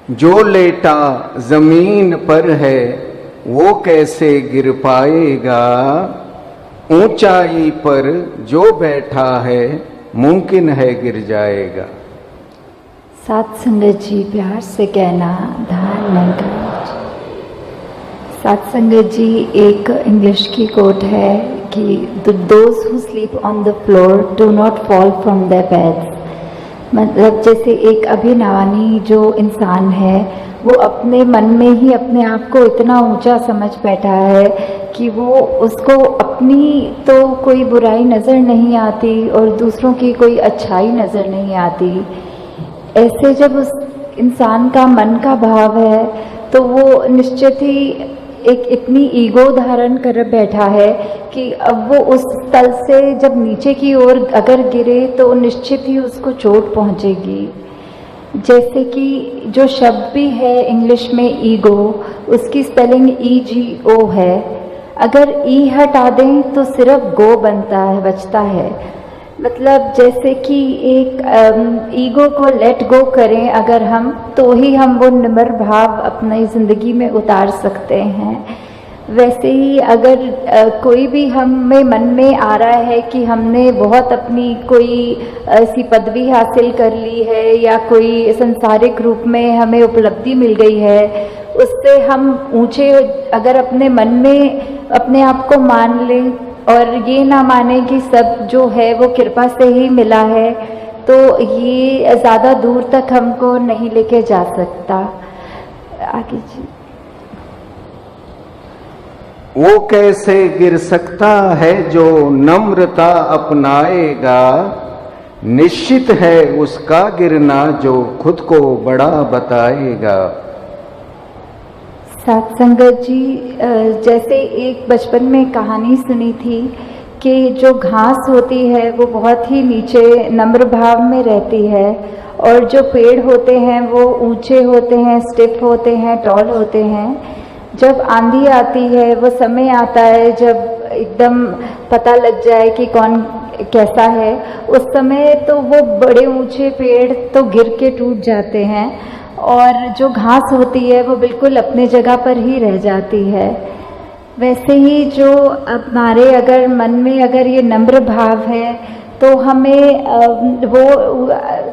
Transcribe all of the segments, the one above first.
जो लेटा जमीन पर है वो कैसे गिर पाएगा, ऊंचाई पर जो बैठा है मुमकिन है गिर जाएगा। सात संगत जी प्यार से कहना, ध्यान नहीं करना। सात संगत जी, एक इंग्लिश की कोट है कि those who sleep on the floor do not fall from their beds. मतलब जैसे एक अभिमानी जो इंसान है वो अपने मन में ही अपने आप को इतना ऊंचा समझ बैठा है कि वो उसको अपनी तो कोई बुराई नज़र नहीं आती और दूसरों की कोई अच्छाई नज़र नहीं आती। ऐसे जब उस इंसान का मन का भाव है तो वो निश्चित ही एक इतनी ईगो धारण कर बैठा है कि अब वो उस तल से जब नीचे की ओर अगर गिरे तो निश्चित ही उसको चोट पहुंचेगी। जैसे कि जो शब्द भी है इंग्लिश में ईगो, उसकी स्पेलिंग EGO है। अगर ई हटा दें तो सिर्फ गो बनता है, बचता है। मतलब जैसे कि एक ईगो को लेट गो करें अगर हम, तो ही हम वो निम्र भाव अपनी ज़िंदगी में उतार सकते हैं। वैसे ही अगर कोई भी हमें मन में आ रहा है कि हमने बहुत अपनी कोई ऐसी पदवी हासिल कर ली है या कोई संसारिक रूप में हमें उपलब्धि मिल गई है, उससे हम ऊंचे अगर अपने मन में अपने आप को मान लें और ये ना माने कि सब जो है वो कृपा से ही मिला है, तो ये ज़्यादा दूर तक हमको नहीं लेके जा सकता। आगे जी। वो कैसे गिर सकता है जो नम्रता अपनाएगा, निश्चित है उसका गिरना जो खुद को बड़ा बताएगा। सात संगत जी, जैसे एक बचपन में कहानी सुनी थी कि जो घास होती है वो बहुत ही नीचे नम्र भाव में रहती है और जो पेड़ होते हैं वो ऊंचे होते हैं, स्टिफ होते हैं, टॉल होते हैं। जब आंधी आती है, वो समय आता है जब एकदम पता लग जाए कि कौन कैसा है, उस समय तो वो बड़े ऊंचे पेड़ तो गिर के टूट जाते हैं और जो घास होती है वो बिल्कुल अपने जगह पर ही रह जाती है। वैसे ही जो हमारे अगर मन में अगर ये नम्र भाव है तो हमें वो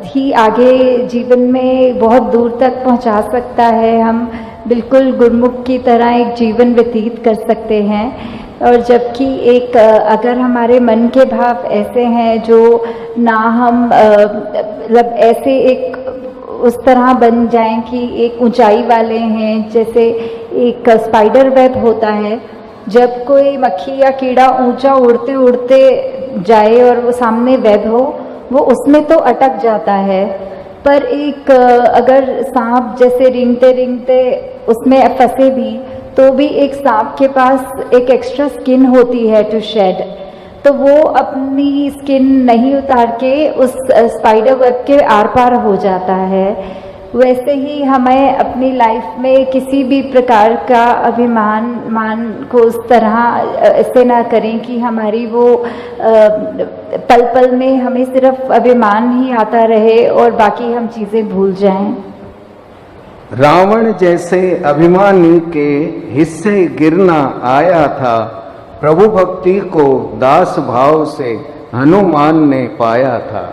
ही आगे जीवन में बहुत दूर तक पहुंचा सकता है। हम बिल्कुल गुरमुख की तरह एक जीवन व्यतीत कर सकते हैं। और जबकि एक अगर हमारे मन के भाव ऐसे हैं जो ना हम मतलब ऐसे एक उस तरह बन जाएं कि एक ऊंचाई वाले हैं, जैसे एक स्पाइडर वेब होता है, जब कोई मक्खी या कीड़ा ऊंचा उड़ते उड़ते जाए और वो सामने वेब हो, वो उसमें तो अटक जाता है। पर एक अगर सांप जैसे रेंगते रेंगते उसमें फंसे भी, तो भी एक सांप के पास एक एक्स्ट्रा स्किन होती है टू शेड, तो वो अपनी स्किन नहीं उतार के उस स्पाइडर वेब के आर पार हो जाता है। वैसे ही हमें अपनी लाइफ में किसी भी प्रकार का मान को उस तरह ऐसे ना करें कि हमारी वो पल पल में हमें सिर्फ अभिमान ही आता रहे और बाकी हम चीज़ें भूल जाएं। रावण जैसे अभिमानी के हिस्से गिरना आया था, प्रभु भक्ति को दास भाव से हनुमान ने पाया था।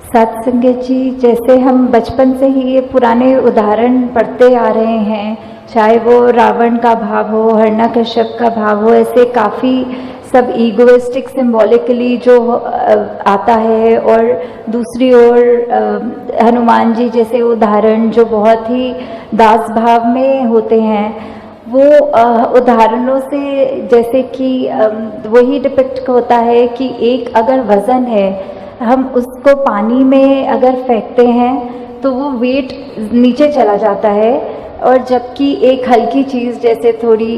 सत्संग जी, जैसे हम बचपन से ही ये पुराने उदाहरण पढ़ते आ रहे हैं, चाहे वो रावण का भाव हो, हिरण्यकश्यप का भाव हो, ऐसे काफ़ी सब ईगोइस्टिक सिंबॉलिकली जो आता है। और दूसरी ओर हनुमान जी जैसे उदाहरण जो बहुत ही दास भाव में होते हैं, वो उदाहरणों से जैसे कि वही डिपिक्ट होता है कि एक अगर वज़न है, हम उसको पानी में अगर फेंकते हैं तो वो वेट नीचे चला जाता है, और जबकि एक हल्की चीज़ जैसे थोड़ी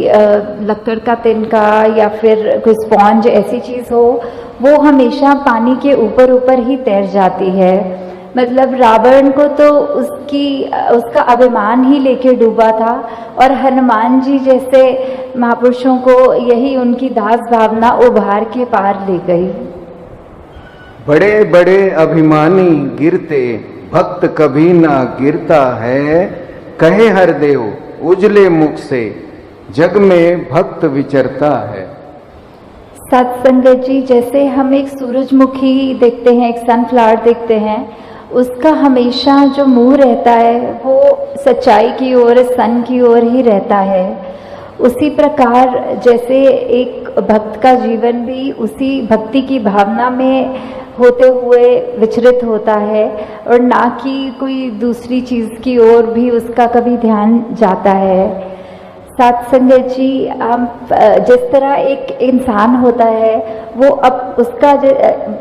लक्कड़ का तिनका या फिर कोई स्पॉन्ज ऐसी चीज़ हो, वो हमेशा पानी के ऊपर ऊपर ही तैर जाती है। मतलब रावण को तो उसका अभिमान ही लेके डूबा था, और हनुमान जी जैसे महापुरुषों को यही उनकी दास भावना उभार के पार ले गई। बड़े बड़े अभिमानी गिरते भक्त कभी ना गिरता है, कहे हर देव उजले मुख से, जग में भक्त विचरता है। सत्संगत जी, जैसे हम एक सूरजमुखी देखते हैं, एक सनफ्लावर देखते हैं, उसका हमेशा जो मुंह रहता है वो सच्चाई की ओर, सन की ओर ही रहता है। उसी प्रकार जैसे एक भक्त का जीवन भी उसी भक्ति की भावना में होते हुए विचरित होता है, और ना कि कोई दूसरी चीज़ की ओर भी उसका कभी ध्यान जाता है। सत्संगत जी, आप जिस तरह एक इंसान होता है वो अब उसका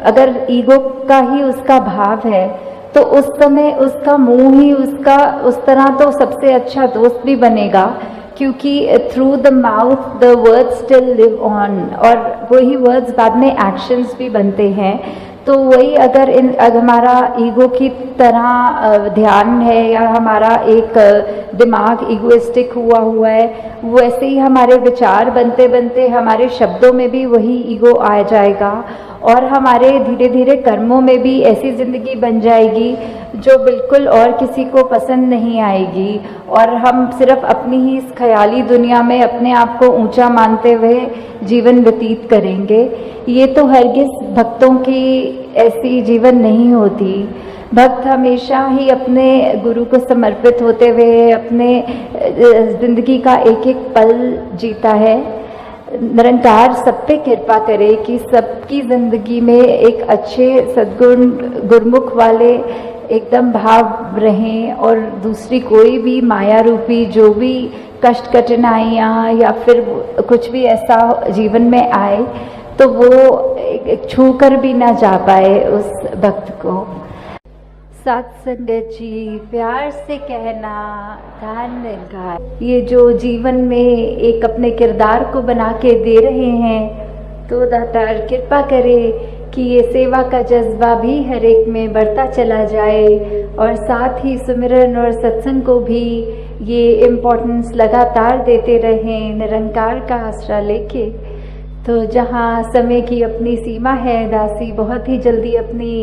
अगर ईगो का ही उसका भाव है तो उस समय उसका मुंह ही उसका उस तरह तो सबसे अच्छा दोस्त भी बनेगा, क्योंकि through the mouth the words still live on, और वही वर्ड्स बाद में एक्शंस भी बनते हैं। तो वही अगर हमारा ईगो की तरह ध्यान है या हमारा एक दिमाग ईगोइस्टिक हुआ है, वैसे ही हमारे विचार बनते बनते हमारे शब्दों में भी वही ईगो आ जाएगा, और हमारे धीरे धीरे कर्मों में भी ऐसी ज़िंदगी बन जाएगी जो बिल्कुल और किसी को पसंद नहीं आएगी, और हम सिर्फ अपनी ही इस ख्याली दुनिया में अपने आप को ऊंचा मानते हुए जीवन व्यतीत करेंगे। ये तो हरगिज़ भक्तों की ऐसी जीवन नहीं होती। भक्त हमेशा ही अपने गुरु को समर्पित होते हुए अपने ज़िंदगी का एक एक पल जीता है। निरंकार सब पे कृपा करे कि सबकी ज़िंदगी में एक अच्छे सद्गुण गुरमुख वाले एकदम भाव रहें, और दूसरी कोई भी माया रूपी जो भी कष्ट कठिनाइयाँ या फिर कुछ भी ऐसा जीवन में आए तो वो छू कर भी ना जा पाए उस भक्त को। सत्संगत जी, प्यार से कहना धन्यवाद। ये जो जीवन में एक अपने किरदार को बना के दे रहे हैं, तो दातार कृपा करे कि ये सेवा का जज्बा भी हर एक में बढ़ता चला जाए, और साथ ही सुमिरन और सत्संग को भी ये इम्पोर्टेंस लगातार देते रहें निरंकार का आसरा लेके। तो जहाँ समय की अपनी सीमा है, दासी बहुत ही जल्दी अपनी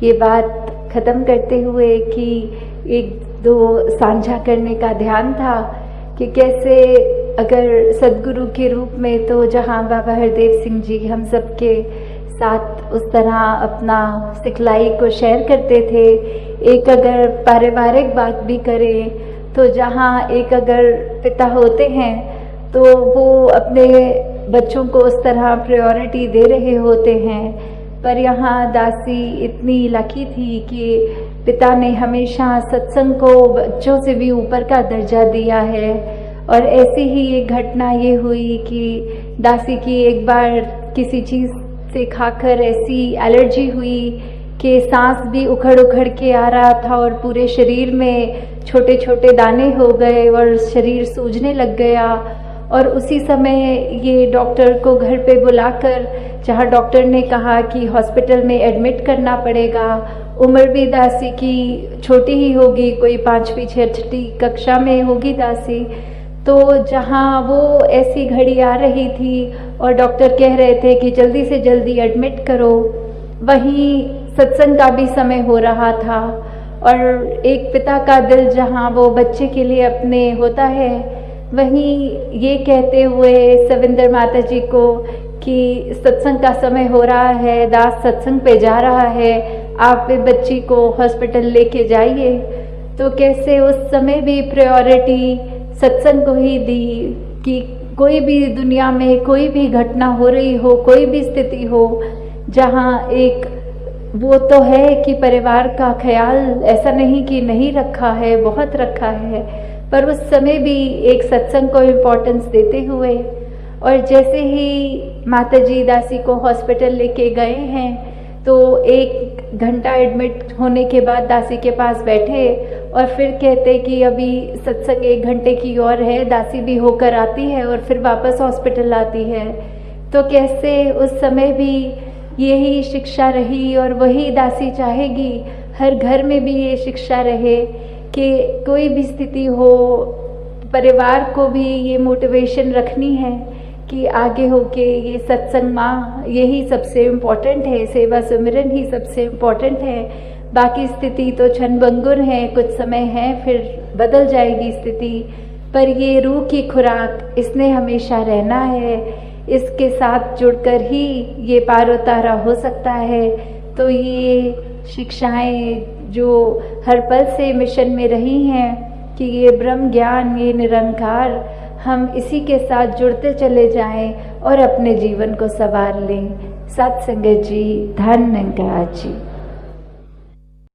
ये बात ख़त्म करते हुए कि एक दो साझा करने का ध्यान था कि कैसे अगर सदगुरु के रूप में, तो जहाँ बाबा हरदेव सिंह जी हम सबके साथ उस तरह अपना सिखलाई को शेयर करते थे, एक अगर पारिवारिक बात भी करें तो जहाँ एक अगर पिता होते हैं तो वो अपने बच्चों को उस तरह प्रायोरिटी दे रहे होते हैं, पर यहाँ दासी इतनी लकी थी कि पिता ने हमेशा सत्संग को बच्चों से भी ऊपर का दर्जा दिया है। और ऐसी ही एक घटना ये हुई कि दासी की एक बार किसी चीज़ से खाकर ऐसी एलर्जी हुई कि सांस भी उखड़ उखड़ के आ रहा था, और पूरे शरीर में छोटे छोटे दाने हो गए और शरीर सूजने लग गया। और उसी समय ये डॉक्टर को घर पे बुलाकर, जहाँ डॉक्टर ने कहा कि हॉस्पिटल में एडमिट करना पड़ेगा, उम्र भी दासी की छोटी ही होगी, कोई 5वीं 6वीं कक्षा में होगी दासी। तो जहाँ वो ऐसी घड़ी आ रही थी और डॉक्टर कह रहे थे कि जल्दी से जल्दी एडमिट करो, वहीं सत्संग का भी समय हो रहा था, और एक पिता का दिल जहाँ वो बच्चे के लिए अपने होता है, वहीं ये कहते हुए सविंदर माता जी को कि सत्संग का समय हो रहा है, दास सत्संग पे जा रहा है, आप बच्ची को हॉस्पिटल लेके जाइए। तो कैसे उस समय भी प्रायोरिटी सत्संग को ही दी कि कोई भी दुनिया में कोई भी घटना हो रही हो, कोई भी स्थिति हो, जहाँ एक वो तो है कि परिवार का ख्याल ऐसा नहीं कि नहीं रखा है, बहुत रखा है, पर उस समय भी एक सत्संग को इम्पोर्टेंस देते हुए। और जैसे ही माता जी दासी को हॉस्पिटल लेके गए हैं तो 1 घंटा एडमिट होने के बाद दासी के पास बैठे और फिर कहते कि अभी सत्संग 1 घंटे की और है, दासी भी होकर आती है और फिर वापस हॉस्पिटल आती है। तो कैसे उस समय भी यही शिक्षा रही, और वही दासी चाहेगी हर घर में भी ये शिक्षा रहे कि कोई भी स्थिति हो, परिवार को भी ये मोटिवेशन रखनी है कि आगे होके ये सत्संग माँ यही सबसे इम्पोर्टेंट है, सेवा सुमिरन ही सबसे इम्पोर्टेंट है। बाकी स्थिति तो क्षणभंगुर है, कुछ समय है, फिर बदल जाएगी स्थिति, पर ये रूह की खुराक, इसने हमेशा रहना है, इसके साथ जुड़कर ही ये पार उतारा हो सकता है। तो ये शिक्षाएं जो हर पल से मिशन में रही हैं कि ये ब्रह्म ज्ञान, ये निरंकार, हम इसी के साथ जुड़ते चले जाएं और अपने जीवन को संवार लें। सत्संगत जी, धन्यवाद जी।